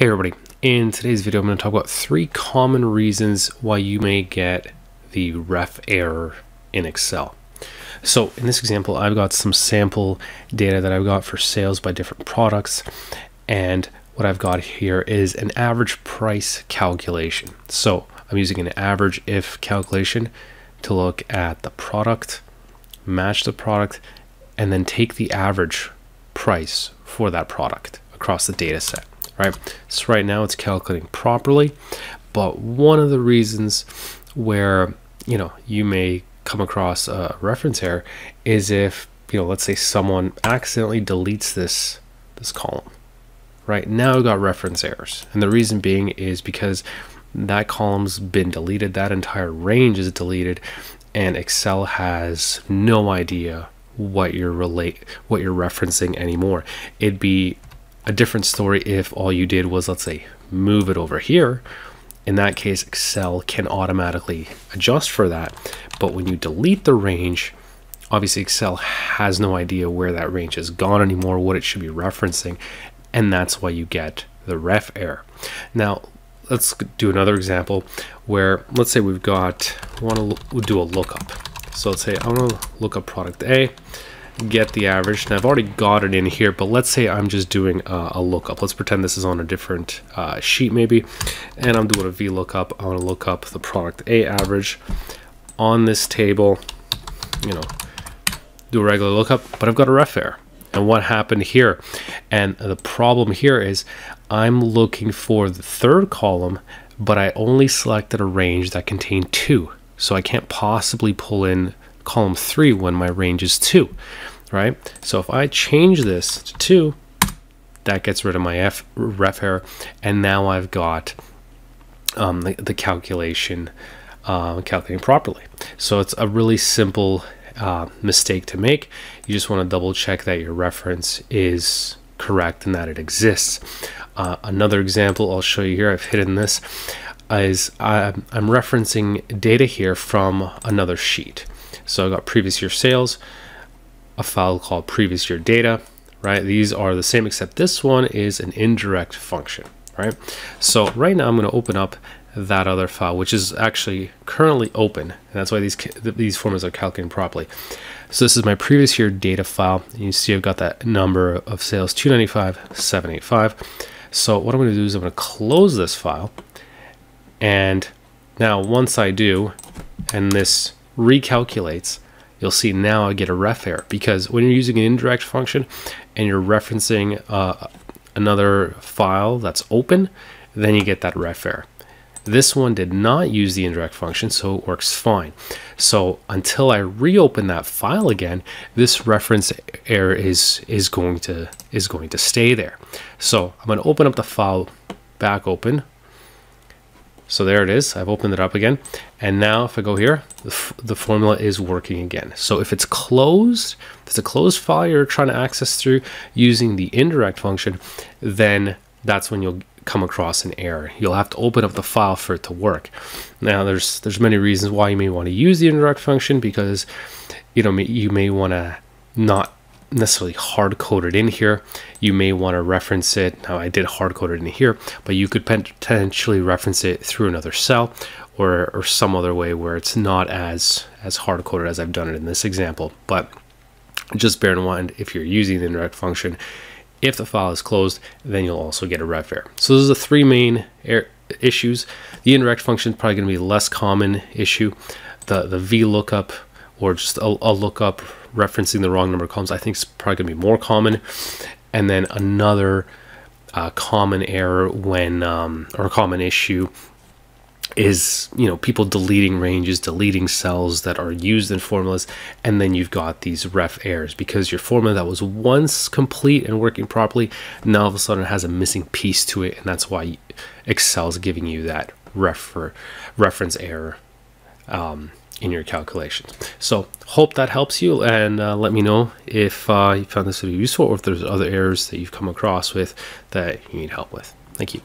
Hey everybody, in today's video I'm going to talk about 3 common reasons why you may get the ref error in Excel. So in this example I've got some sample data that I've got for sales by different products, and what I've got here is an average price calculation. So I'm using an average if calculation to look at the product, match the product, and then take the average price for that product across the data set. Right, so right now it's calculating properly, but one of the reasons where you may come across a reference error is if let's say someone accidentally deletes this column. Right now we've got reference errors, and the reason being is because that column's been deleted, that entire range is deleted, and Excel has no idea what you're referencing anymore. It'd be a different story if all you did was, let's say, move it over here. In that case, Excel can automatically adjust for that. But when you delete the range, obviously Excel has no idea where that range has gone anymore, what it should be referencing, and that's why you get the ref error. Now, let's do another example where, let's say we've got, we'll do a lookup. So let's say I want to look up product A, get the average. Now I've already got it in here, but let's say I'm just doing a lookup. Let's pretend this is on a different sheet maybe, and I'm doing a VLOOKUP. I want to look up the product A average on this table, do a regular lookup, but I've got a ref error. And what happened here? And the problem here is I'm looking for the third column, but I only selected a range that contained 2. So I can't possibly pull in column 3 when my range is 2, right? So if I change this to 2, that gets rid of my ref error, and now I've got the calculation calculating properly. So it's a really simple mistake to make. You just want to double check that your reference is correct and that it exists. Another example I'll show you here, I've hidden this, is I'm referencing data here from another sheet. So I've got previous year sales, a file called previous year data, right? These are the same, except this one is an indirect function, right? So right now I'm going to open up that other file, which is actually currently open, and that's why these formulas are calculating properly. So this is my previous year data file. You see I've got that number of sales 295,785. So what I'm going to do is I'm going to close this file, and now once I do, and this recalculates, you'll see now I get a ref error, because when you're using an indirect function and you're referencing another file that's open, then you get that ref error. This one did not use the indirect function, so it works fine. So until I reopen that file again, this reference error is going to stay there. So I'm going to open up the file back open. So there it is. I've opened it up again. And now if I go here, the formula is working again. So if it's closed, if it's a closed file you're trying to access through using the indirect function, then that's when you'll come across an error. You'll have to open up the file for it to work. Now there's many reasons why you may want to use the indirect function, because you may want to not necessarily hard code it in here. You may want to reference it. Now I did hard code it in here, but you could potentially reference it through another cell or some other way where it's not as hard coded as I've done it in this example. But just bear in mind, if you're using the indirect function, if the file is closed, then you'll also get a ref error. So those are the 3 main issues. The indirect function is probably going to be a less common issue. The VLOOKUP, or just a lookup referencing the wrong number of columns, I think is probably going to be more common. And then another common error when, or a common issue is, people deleting ranges, deleting cells that are used in formulas, and then you've got these ref errors because your formula that was once complete and working properly, now all of a sudden it has a missing piece to it, and that's why Excel is giving you that reference error in your calculations. So hope that helps you, and let me know if you found this video useful, or if there's other errors that you've come across with that you need help with. Thank you.